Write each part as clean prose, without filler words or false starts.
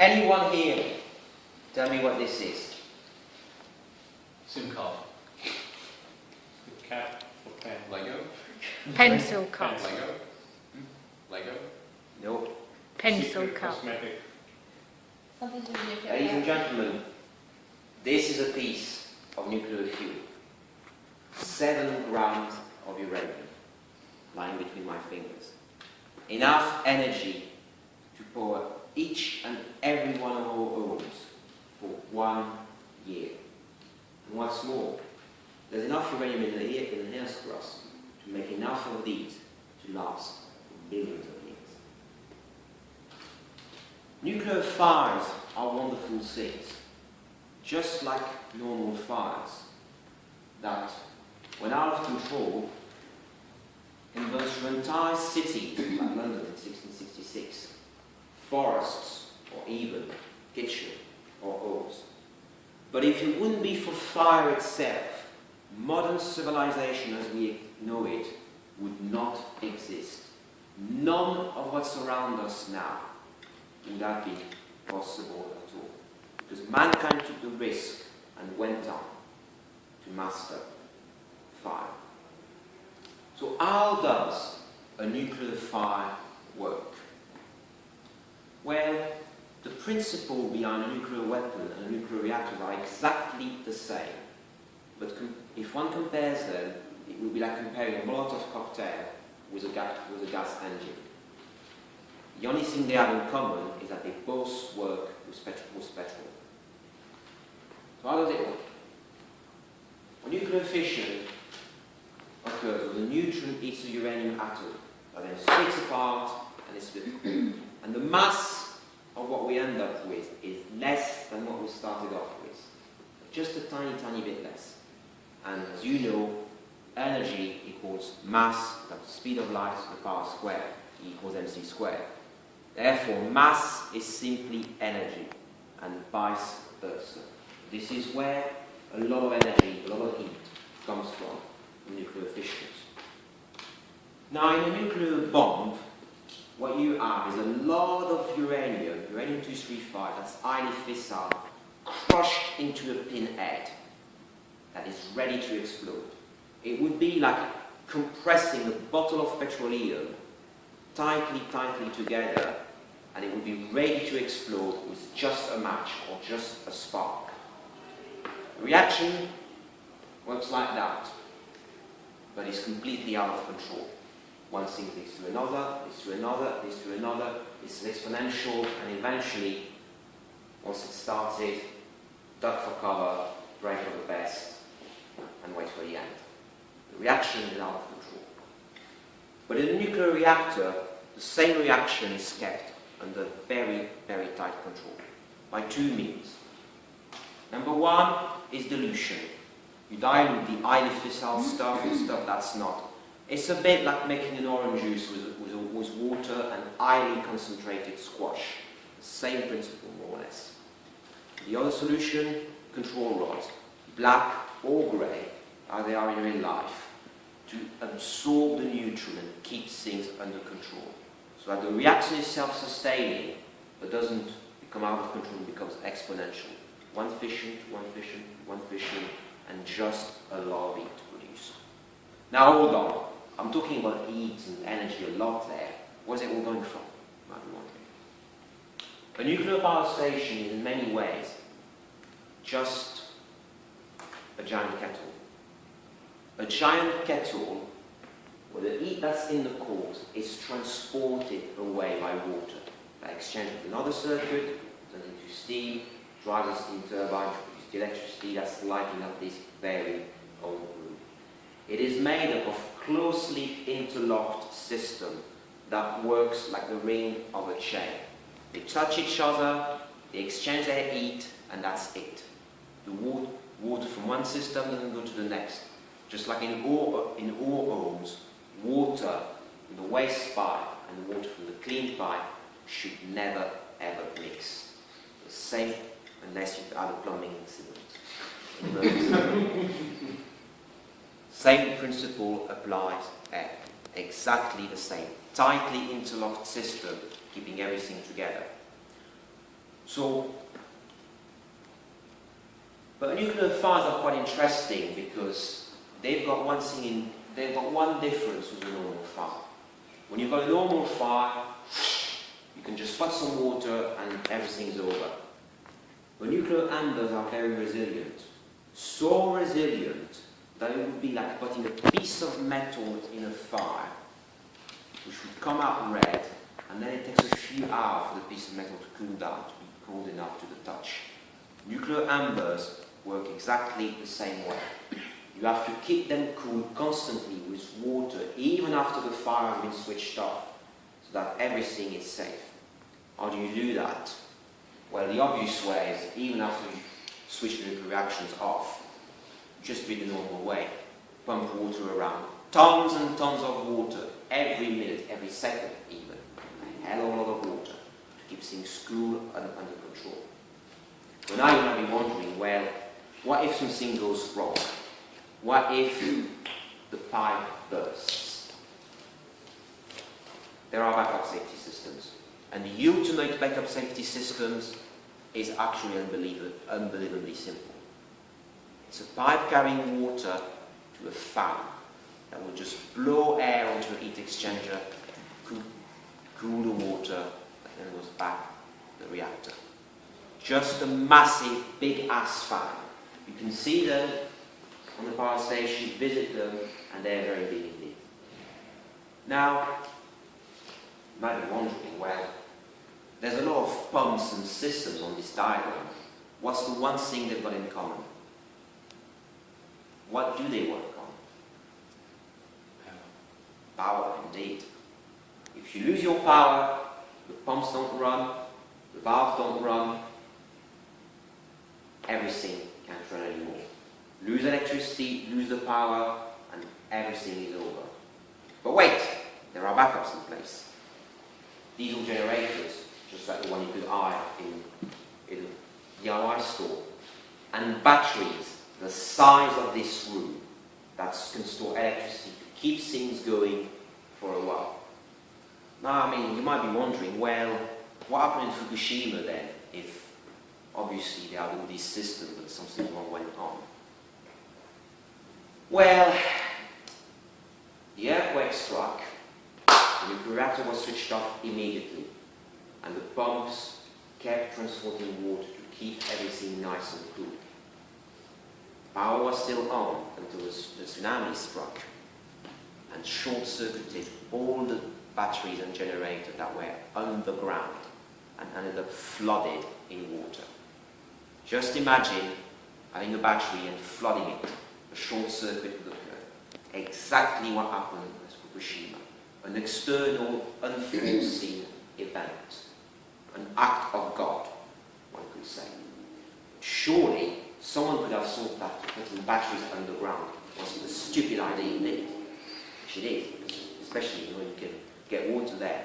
anyone here tell me what this is? SIM card. Cap or pen. Lego. Pencil cup. Lego. Lego. No. Pencil Secret cup. Cosmetic. Something to do with nuclear Ladies and power. gentlemen, this is a piece of nuclear fuel. 7 grams of uranium lying between my fingers. Enough energy to power each and every one of our homes for 1 year. And what's more, there's enough uranium in the air crust to make enough of these to last for billions of years. Nuclear fires are wonderful things, just like normal fires, that, when out of control, can burn through entire cities like London in 1666, forests, or even kitchen or homes. But if it wouldn't be for fire itself, modern civilization as we know it would not exist. None of what's around us now would have been possible at all, because mankind took the risk and went on to master fire. So how does a nuclear fire work? Well, the principle behind a nuclear weapon and a nuclear reactor are exactly the same. But if one compares them, it would be like comparing a Molotov cocktail with a gas engine. The only thing they have in common is that they both work with petrol. So how does it work? A nuclear fission occurs when a neutron hits a uranium atom, that then splits apart and is split. And the mass of what we end up with is less than what we started off with. Just a tiny, tiny bit less. And as you know, energy equals mass, that's the speed of light to the power squared, E equals mc squared. Therefore, mass is simply energy, and vice versa. This is where a lot of energy, a lot of heat comes from nuclear fissions. Now, in a nuclear bomb, what you have is a lot of uranium-235, that's highly fissile, crushed into a pinhead that is ready to explode. It would be like compressing a bottle of petroleum tightly together, and it would be ready to explode with just a match or just a spark. The reaction works like that, but it's completely out of control. One thing leads to another, leads to another, leads to another. It's exponential, and eventually, once it's started, duck for cover, pray for the best, and wait for the end. The reaction is out of control. But in a nuclear reactor, the same reaction is kept under very, very tight control by 2 means. Number 1 is dilution. You dilute the highly fissile stuff with stuff that's not. It's a bit like making an orange juice with water and highly concentrated squash. Same principle, more or less. The other solution, control rods, black or grey, as they are in real life, to absorb the neutron and keep things under control. So that the reaction is self-sustaining, but doesn't become out of control, it becomes exponential. One fission, and just a lot of heat to produce. Now hold on, I'm talking about heat and energy a lot there. Where's it all going from? Might be wondering. A nuclear power station is in many ways just a giant kettle. A giant kettle where the heat that's in the core is transported away by water. By exchange with another circuit, turns into steam, drives a steam turbine, produces the electricity that's lighting up this very old room. It is made up of closely interlocked system that works like the ring of a chain. They touch each other, they exchange their heat, and that's it. The water from one system doesn't go to the next. Just like in all homes, water from the waste pipe and the water from the clean pipe should never ever mix. It's safe unless you've had a plumbing incident. Same principle applies there. Exactly the same. Tightly interlocked system, keeping everything together. So, but nuclear fires are quite interesting because they've got one difference with a normal fire. When you've got a normal fire, you can just put some water and everything's over. But nuclear embers are very resilient. So resilient that it would be like putting a piece of metal in a fire, which would come out red, and then it takes a few hours for the piece of metal to cool down, to be cold enough to the touch. Nuclear embers work exactly the same way. You have to keep them cool constantly with water, even after the fire has been switched off, so that everything is safe. How do you do that? Well, the obvious way is, even after you switch the nuclear reactions off, just do it the normal way. Pump water around. Tons and tons of water, every minute, every second even. A hell of a lot of water to keep things cool and under control. But now you might be wondering, well, what if something goes wrong? What if the pipe bursts? There are backup safety systems. And the ultimate backup safety systems is actually unbelievably simple. It's a pipe carrying water to a fan that will just blow air onto a heat exchanger to cool the water that then goes back to the reactor. Just a massive, big-ass fan. You can see them on the power station, visit them, and they're very big indeed. Now, you might be wondering, well, there's a lot of pumps and systems on this diagram. What's the one thing they've got in common? What do they work on? Power, indeed. If you lose your power, the pumps don't run, the valves don't run, everything can't run anymore. Lose electricity, lose the power, and everything is over. But wait, there are backups in place. Diesel generators, just like the one you could hire in a DIY store, and batteries the size of this room that can store electricity to keep things going for a while. Now, I mean, you might be wondering, well, what happened in Fukushima then, if obviously they had all these systems but something wrong went on? Well, the earthquake struck, the nuclear reactor was switched off immediately, and the pumps kept transporting water to keep everything nice and cool. Power was still on until the tsunami struck and short-circuited all the batteries and generators that were underground and ended up flooded in water. Just imagine having a battery and flooding it. A short circuit would occur. Exactly what happened at Fukushima. An external, unforeseen event. An act of God, one could say. Surely, someone could have thought that putting batteries underground wasn't a stupid idea indeed. Which it is, especially when you can get water there.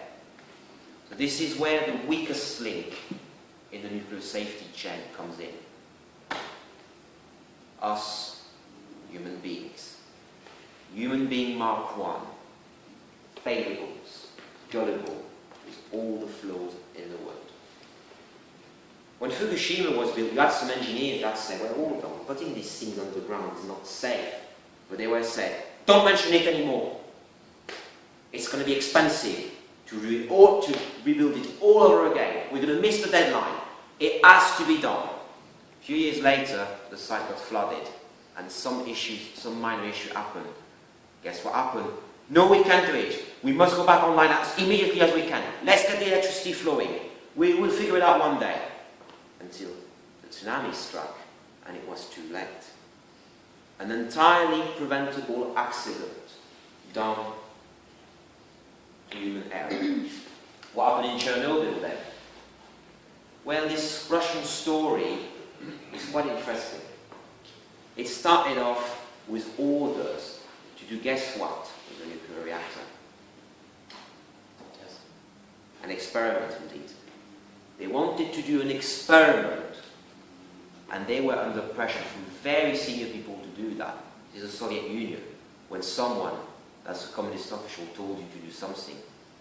So this is where the weakest link in the nuclear safety chain comes in. Us, human beings. Human being Mark 1. Failables, gullible, with all the flaws in the world. When Fukushima was built, you had some engineers that said, well, hold on, putting these things underground is not safe. But they were said, don't mention it anymore. It's going to be expensive to rebuild it all over again. We're going to miss the deadline. It has to be done. A few years later, the site got flooded, and some minor issue happened. Guess what happened? No, we can't do it. We must go back online as immediately as we can. Let's get the electricity flowing. We will figure it out one day. Until the tsunami struck, and it was too late. An entirely preventable accident done to human error. What happened in Chernobyl then? Well, this Russian story is quite interesting. It started off with orders to do guess what with a nuclear reactor? Yes. An experiment indeed. They wanted to do an experiment, and they were under pressure from very senior people to do that. This is the Soviet Union. When someone, as a communist official, told you to do something,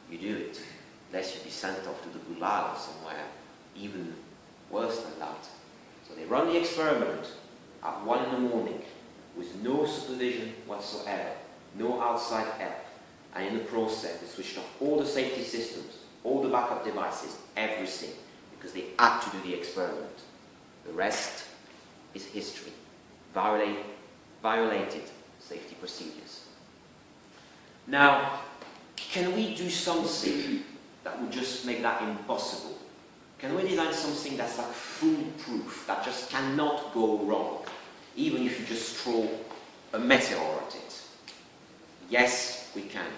you do it, lest you be sent off to the Gulag or somewhere even worse than that. So they run the experiment at 1 in the morning with no supervision whatsoever, no outside help, and in the process they switched off all the safety systems, all the backup devices, everything, because they had to do the experiment. The rest is history. Violated safety procedures. Now, can we do something that would just make that impossible? Can we design something that's like foolproof, that just cannot go wrong, even if you just throw a meteor at it? Yes, we can.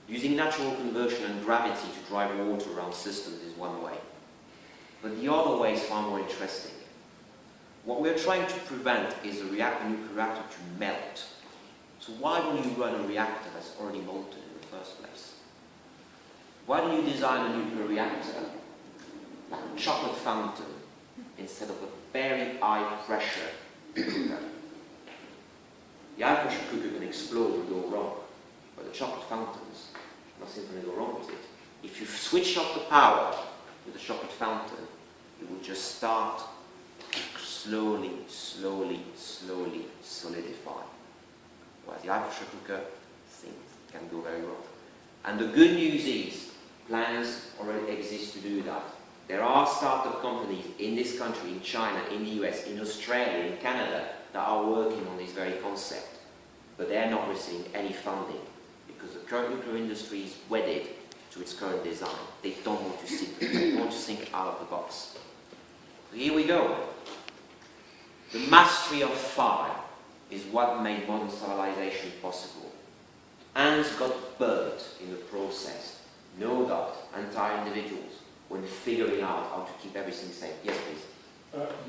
Using natural conversion and gravity to drive water around systems is one way. But the other way is far more interesting. What we're trying to prevent is a nuclear reactor to melt. So why don't you run a reactor that's already molten in the first place? Why don't you design a nuclear reactor like a chocolate fountain instead of a very high pressure cooker? The high pressure cooker can explode and go wrong, but the chocolate fountains, nothing's going to go wrong with it. If you switch off the power with the chocolate fountain, it will just start slowly, slowly, slowly solidify. Whereas the high pressure cooker, things can go very wrong. And the good news is, plans already exist to do that. There are startup companies in this country, in China, in the US, in Australia, in Canada, that are working on this very concept. But they're not receiving any funding because the current nuclear industry is wedded to its current design. They don't want to think. They want to think out of the box. So here we go. The mastery of fire is what made modern civilization possible. Ants got burnt in the process. No doubt, entire individuals, when figuring out how to keep everything safe. Yes, please.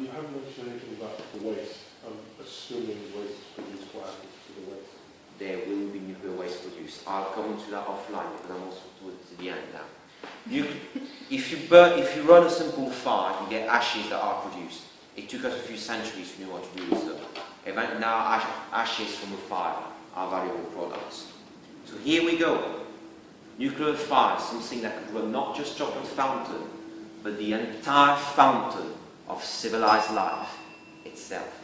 You haven't mentioned anything about the waste. I'm assuming waste is produced. What happens to the waste? There will be nuclear waste produced. I'll come to that offline because I'm also towards the end now. If you run a simple fire, you get ashes that are produced. It took us a few centuries to know what to do with them. Now ashes from a fire are valuable products. So here we go. Nuclear fire, something that could run not just chocolate fountain, but the entire fountain of civilized life itself.